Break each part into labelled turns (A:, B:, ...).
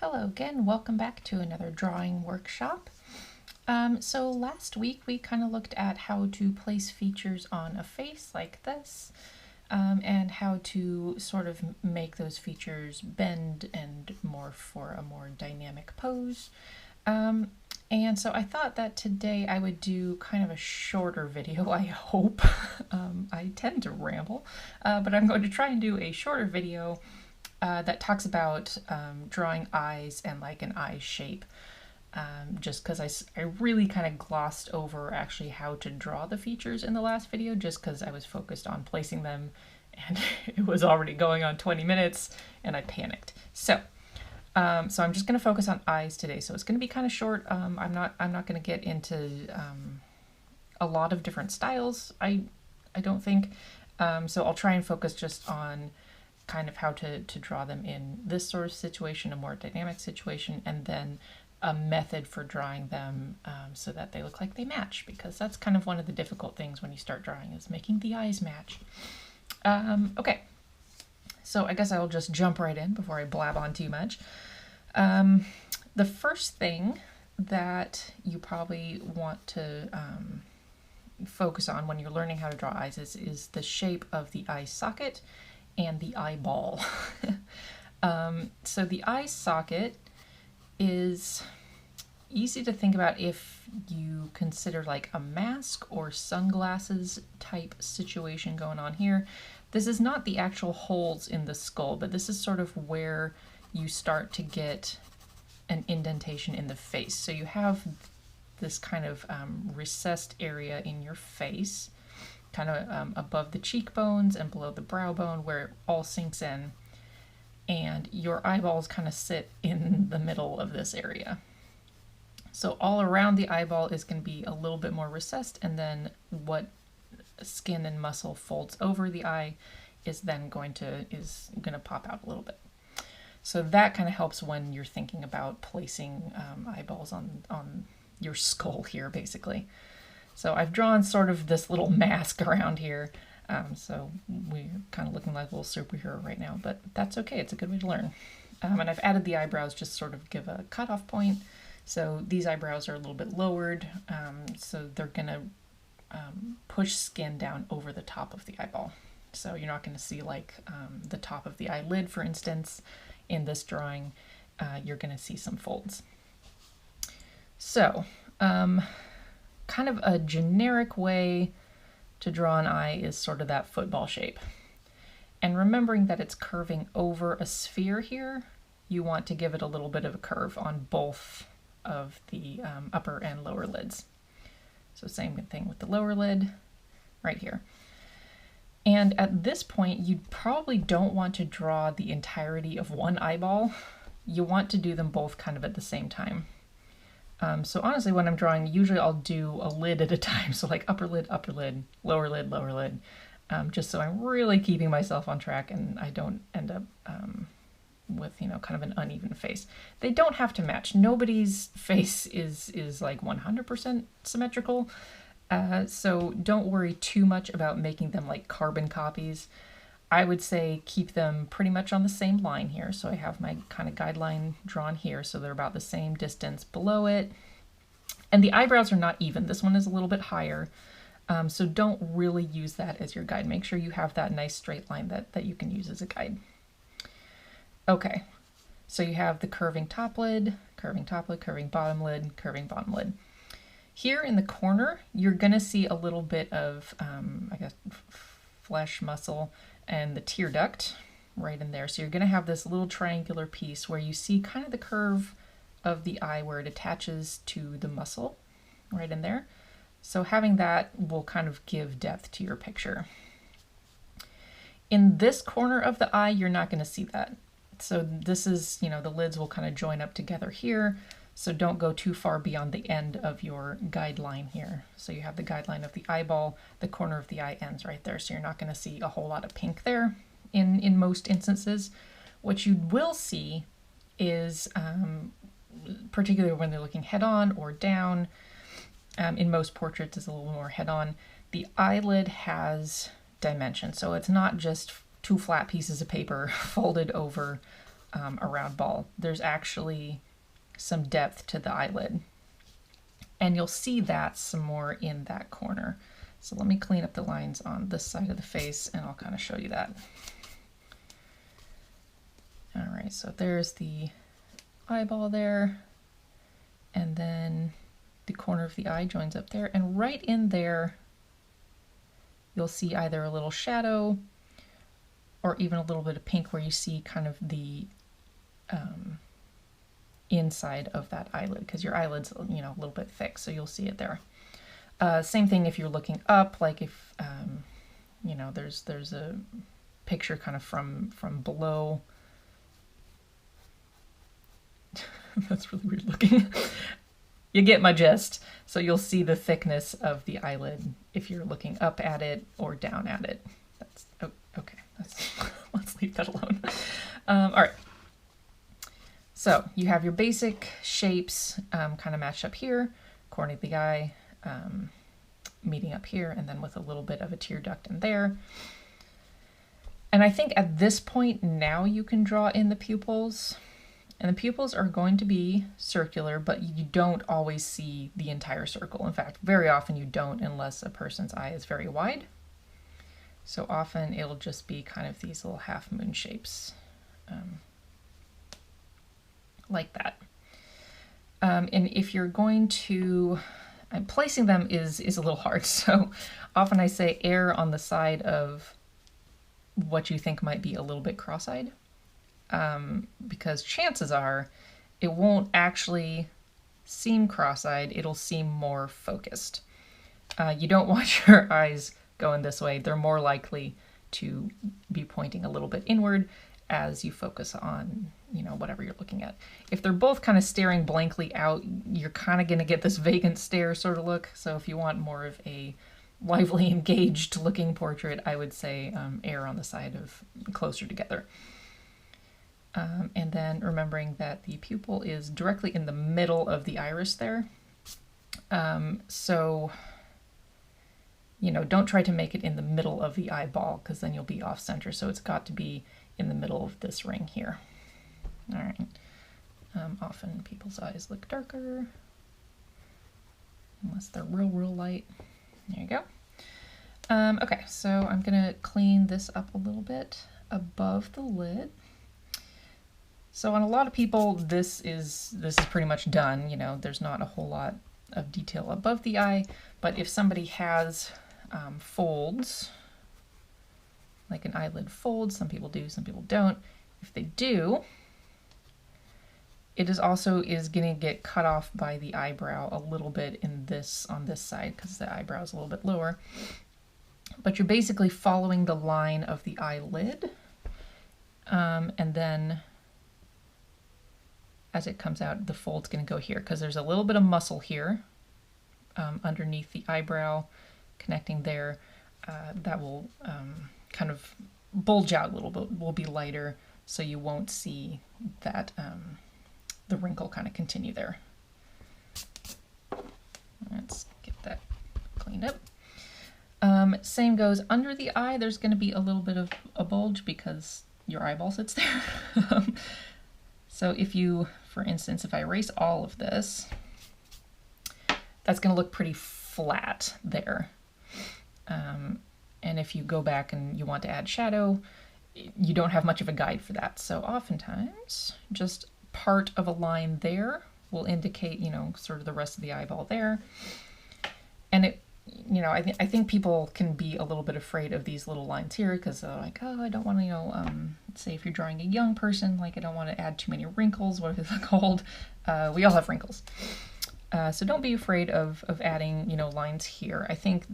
A: Hello again, welcome back to another drawing workshop. So last week we kind of looked at how to place features on a face like this, and how to sort of make those features bend and morph for a more dynamic pose. And so I thought that today I would do kind of a shorter video, I hope. I tend to ramble, but I'm going to try and do a shorter video that talks about drawing eyes and like an eye shape. Just because I really kind of glossed over actually how to draw the features in the last video, just because I was focused on placing them and it was already going on 20 minutes and I panicked. So I'm just going to focus on eyes today. So it's going to be kind of short. I'm not going to get into a lot of different styles, I don't think. So I'll try and focus just on kind of how to draw them in this sort of situation, a more dynamic situation, and then a method for drawing them so that they look like they match, because that's kind of one of the difficult things when you start drawing, is making the eyes match. Okay, so I guess I'll just jump right in before I blab on too much. The first thing that you probably want to focus on when you're learning how to draw eyes is the shape of the eye socket and the eyeball. So the eye socket is easy to think about if you consider like a mask or sunglasses type situation going on here. This is not the actual holes in the skull, but this is sort of where you start to get an indentation in the face. So you have this kind of recessed area in your face, kind of above the cheekbones and below the brow bone, where it all sinks in, and your eyeballs kind of sit in the middle of this area. So all around the eyeball is going to be a little bit more recessed, and then what skin and muscle folds over the eye is then going to pop out a little bit. So that kind of helps when you're thinking about placing eyeballs on your skull here, basically. So I've drawn sort of this little mask around here, so we're kind of looking like a little superhero right now, but that's okay, it's a good way to learn. And I've added the eyebrows just sort of give a cutoff point. So these eyebrows are a little bit lowered, so they're going to push skin down over the top of the eyeball. So you're not going to see like the top of the eyelid, for instance. In this drawing, you're going to see some folds. So, kind of a generic way to draw an eye is sort of that football shape. And remembering that it's curving over a sphere here, you want to give it a little bit of a curve on both of the upper and lower lids. So same thing with the lower lid right here. And at this point, you probably don't want to draw the entirety of one eyeball. You want to do them both kind of at the same time. So honestly, when I'm drawing, usually I'll do a lid at a time. So like upper lid, lower lid, lower lid, just so I'm really keeping myself on track and I don't end up with, kind of an uneven face. They don't have to match. Nobody's face is like 100% symmetrical. So don't worry too much about making them like carbon copies. I would say keep them pretty much on the same line here. So I have my kind of guideline drawn here, so they're about the same distance below it. And the eyebrows are not even. This one is a little bit higher. So don't really use that as your guide. Make sure you have that nice straight line that you can use as a guide. Okay, so you have the curving top lid, curving bottom lid, curving bottom lid. Here in the corner, you're gonna see a little bit of, I guess, flesh, muscle, and the tear duct right in there. So you're gonna have this little triangular piece where you see kind of the curve of the eye where it attaches to the muscle right in there. So having that will kind of give depth to your picture. In this corner of the eye, you're not gonna see that. So this is, the lids will kind of join up together here. So don't go too far beyond the end of your guideline here. So you have the guideline of the eyeball, the corner of the eye ends right there. So you're not going to see a whole lot of pink there in most instances. What you will see is, particularly when they're looking head on or down, in most portraits is a little more head on, the eyelid has dimension. So it's not just two flat pieces of paper folded over a round ball. There's actually some depth to the eyelid. And you'll see that some more in that corner. So let me clean up the lines on this side of the face and I'll kind of show you that. All right, so there's the eyeball there. And then the corner of the eye joins up there. And right in there, you'll see either a little shadow or even a little bit of pink where you see kind of the inside of that eyelid, because your eyelid's, you know, a little bit thick, so you'll see it there. Same thing if you're looking up, like if, you know, there's a picture kind of from below. That's really weird looking. You get my gist. So you'll see the thickness of the eyelid if you're looking up at it or down at it. That's okay. Let's leave that alone. All right. So you have your basic shapes kind of matched up here, corner of the eye meeting up here, and then with a little bit of a tear duct in there. And I think at this point now you can draw in the pupils. And the pupils are going to be circular, but you don't always see the entire circle. In fact, very often you don't unless a person's eye is very wide. So often it'll just be kind of these little half moon shapes like that. And if you're going to, placing them is a little hard. So often I say err on the side of what you think might be a little bit cross-eyed. Because chances are it won't actually seem cross-eyed, it'll seem more focused. You don't want your eyes going this way. They're more likely to be pointing a little bit inward as you focus on, you know, whatever you're looking at. If they're both kind of staring blankly out, you're kind of going to get this vacant stare sort of look. So if you want more of a lively, engaged looking portrait, I would say err on the side of closer together. And then remembering that the pupil is directly in the middle of the iris there. So, you know, don't try to make it in the middle of the eyeball because then you'll be off center. So it's got to be in the middle of this ring here. All right. Often people's eyes look darker unless they're real light. There you go. Okay, so I'm gonna clean this up a little bit above the lid. So on a lot of people, this is pretty much done. You know, there's not a whole lot of detail above the eye, but if somebody has folds, like an eyelid fold, some people do, some people don't. If they do, it is going to get cut off by the eyebrow a little bit on this side because the eyebrow is a little bit lower. But you're basically following the line of the eyelid, and then as it comes out, the fold's going to go here because there's a little bit of muscle here underneath the eyebrow connecting there. That will kind of bulge out a little bit, will be lighter, so you won't see that the wrinkle kind of continue there. Let's get that cleaned up. Same goes under the eye. There's going to be a little bit of a bulge because your eyeball sits there. So if you, for instance, if I erase all of this, that's going to look pretty flat there. And if you go back and you want to add shadow, you don't have much of a guide for that. So oftentimes, just part of a line there will indicate, you know, sort of the rest of the eyeball there. And it, you know, I think people can be a little bit afraid of these little lines here because they're like, oh, I don't want to, you know, say if you're drawing a young person, like I don't want to add too many wrinkles. What are they called? We all have wrinkles. So don't be afraid of adding, you know, lines here. I think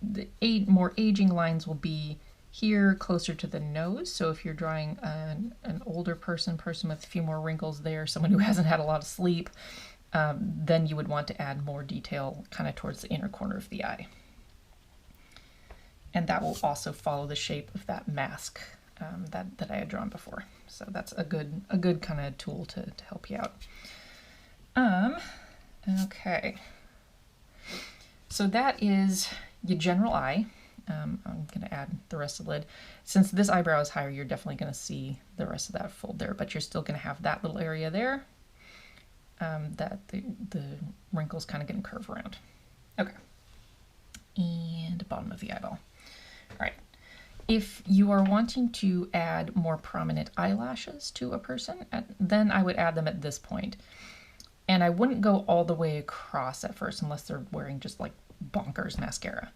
A: the more aging lines will be here closer to the nose. So if you're drawing an older person with a few more wrinkles there, someone who hasn't had a lot of sleep, then you would want to add more detail kind of towards the inner corner of the eye. And that will also follow the shape of that mask that I had drawn before. So that's a good kind of tool to help you out. Okay. So that is your general eye. I'm going to add the rest of the lid. Since this eyebrow is higher, you're definitely going to see the rest of that fold there, but you're still going to have that little area there that the wrinkle's kind of going to curve around. Okay. And bottom of the eyeball. All right. If you are wanting to add more prominent eyelashes to a person, then I would add them at this point. And I wouldn't go all the way across at first unless they're wearing just like bonkers mascara.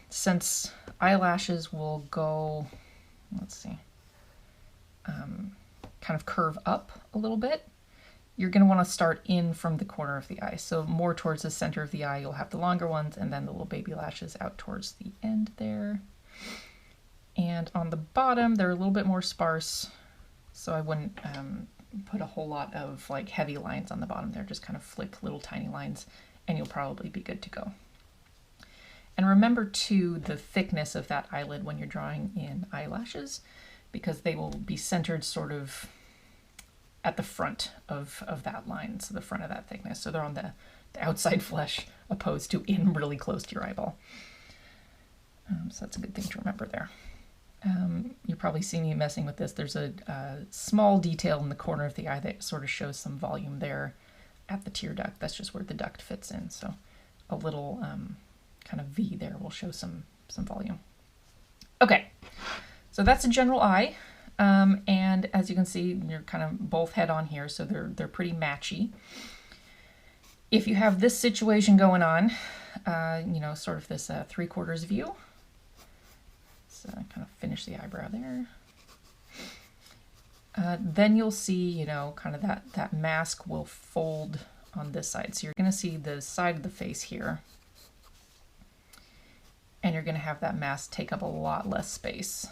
A: Since eyelashes will go, let's see, kind of curve up a little bit, you're going to want to start in from the corner of the eye. So more towards the center of the eye, you'll have the longer ones, and then the little baby lashes out towards the end there. And on the bottom, they're a little bit more sparse, so I wouldn't put a whole lot of like heavy lines on the bottom there, just kind of flick little tiny lines, and you'll probably be good to go. And remember too the thickness of that eyelid when you're drawing in eyelashes, because they will be centered sort of at the front of that line, so the front of that thickness. So they're on the outside flesh opposed to in really close to your eyeball. So that's a good thing to remember there. You probably see me messing with this. There's a small detail in the corner of the eye that sort of shows some volume there at the tear duct. That's just where the duct fits in. So a little kind of V there will show some volume. Okay, so that's a general eye. And as you can see, you're kind of both head on here, so they're pretty matchy. If you have this situation going on, you know, sort of this 3/4 view, so kind of finish the eyebrow there. Then you'll see, you know, kind of that mask will fold on this side. So you're going to see the side of the face here, and you're going to have that mask take up a lot less space.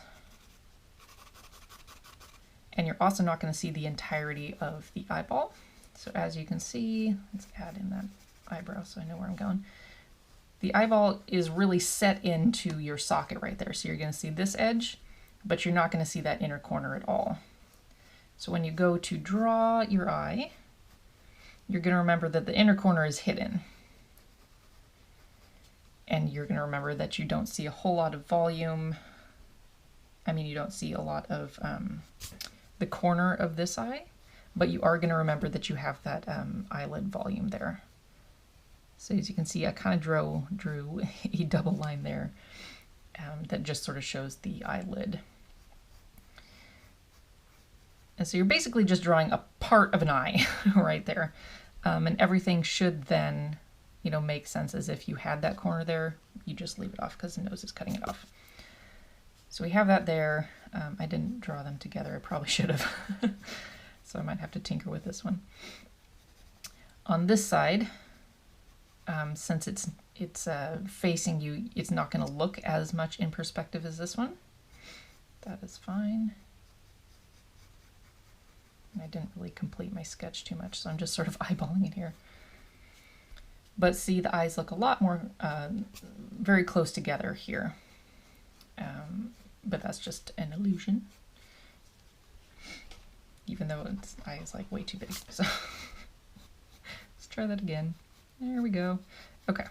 A: And you're also not going to see the entirety of the eyeball. So as you can see, let's add in that eyebrow so I know where I'm going. The eyeball is really set into your socket right there. So you're going to see this edge, but you're not going to see that inner corner at all. So when you go to draw your eye, you're going to remember that the inner corner is hidden. And you're going to remember that you don't see a whole lot of volume. I mean, you don't see a lot of the corner of this eye, but you are going to remember that you have that eyelid volume there. So as you can see, I kind of drew a double line there that just sort of shows the eyelid. And so you're basically just drawing a part of an eye right there. And everything should then, you know, make sense as if you had that corner there. You just leave it off because the nose is cutting it off. So we have that there. I didn't draw them together. I probably should have. So I might have to tinker with this one. On this side, since it's facing you, it's not going to look as much in perspective as this one. That is fine. And I didn't really complete my sketch too much, so I'm just sort of eyeballing it here. But see, the eyes look a lot more very close together here. But that's just an illusion, even though its eye is like way too big. So let's try that again. There we go. Okay.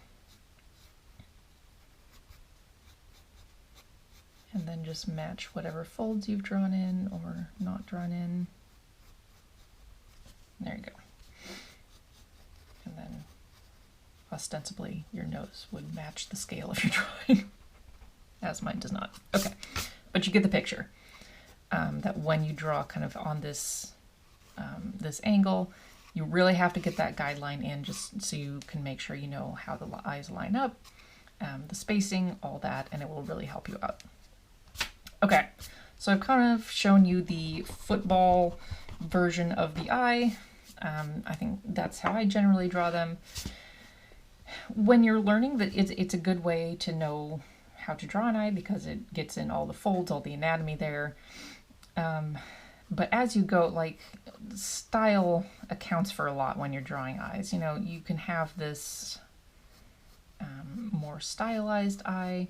A: And then just match whatever folds you've drawn in or not drawn in. There you go. And then ostensibly your nose would match the scale of your drawing, as mine does not. Okay, but you get the picture. That when you draw kind of on this this angle, you really have to get that guideline in just so you can make sure you know how the eyes line up, the spacing, all that, and it will really help you out. Okay, so I've kind of shown you the football version of the eye. I think that's how I generally draw them. When you're learning, that it's a good way to know how to draw an eye because it gets in all the folds, all the anatomy there. But as you go, like, style accounts for a lot when you're drawing eyes. You know, you can have this more stylized eye,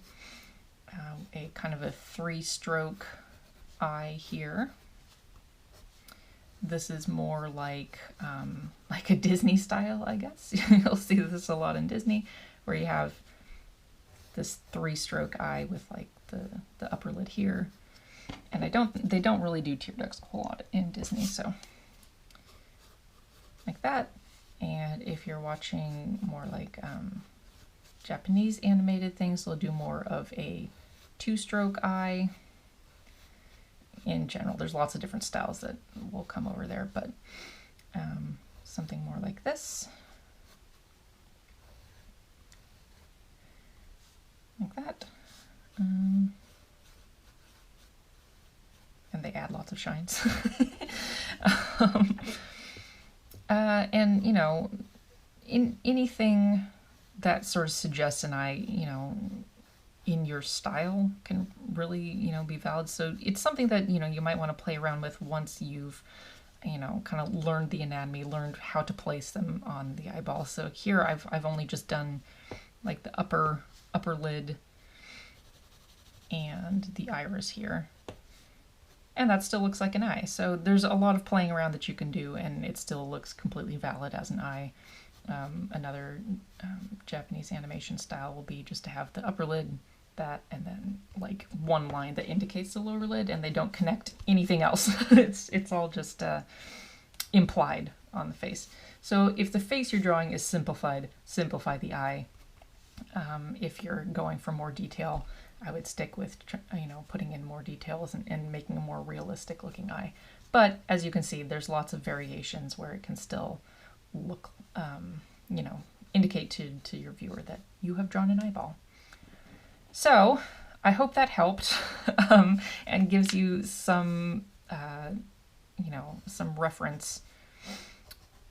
A: a kind of a 3-stroke eye here. This is more like a Disney style, I guess. You'll see this a lot in Disney, where you have this 3-stroke eye with like the upper lid here. And they don't really do tear ducts a whole lot in Disney, so like that. And if you're watching more like Japanese animated things, they'll do more of a 2-stroke eye. In general, there's lots of different styles that will come over there, but something more like this. Like that. And they add lots of shines. And, you know, in anything that sort of suggests an eye, you know, in your style can really, you know, be valid. So it's something that, you know, you might want to play around with once you've, you know, kind of learned the anatomy, learned how to place them on the eyeball. So here I've only just done like the upper lid and the iris here. And that still looks like an eye. So there's a lot of playing around that you can do, and it still looks completely valid as an eye. Another Japanese animation style will be just to have the upper lid, that, and then like one line that indicates the lower lid, and they don't connect anything else. It's all just implied on the face. So if the face you're drawing is simplified, simplify the eye. If you're going for more detail, I would stick with, you know, putting in more details and making a more realistic looking eye. But as you can see, there's lots of variations where it can still look, you know, indicate to your viewer that you have drawn an eyeball. So I hope that helped and gives you some, you know, some reference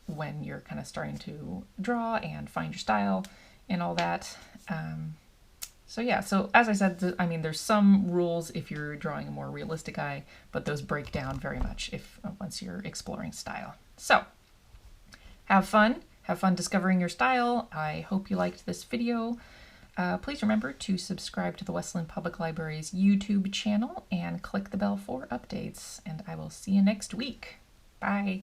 A: when you're kind of starting to draw and find your style and all that. So yeah, so as I said, I mean, there's some rules if you're drawing a more realistic eye, but those break down very much once you're exploring style. So have fun discovering your style. I hope you liked this video. Please remember to subscribe to the Westland Public Library's YouTube channel and click the bell for updates, and I will see you next week. Bye.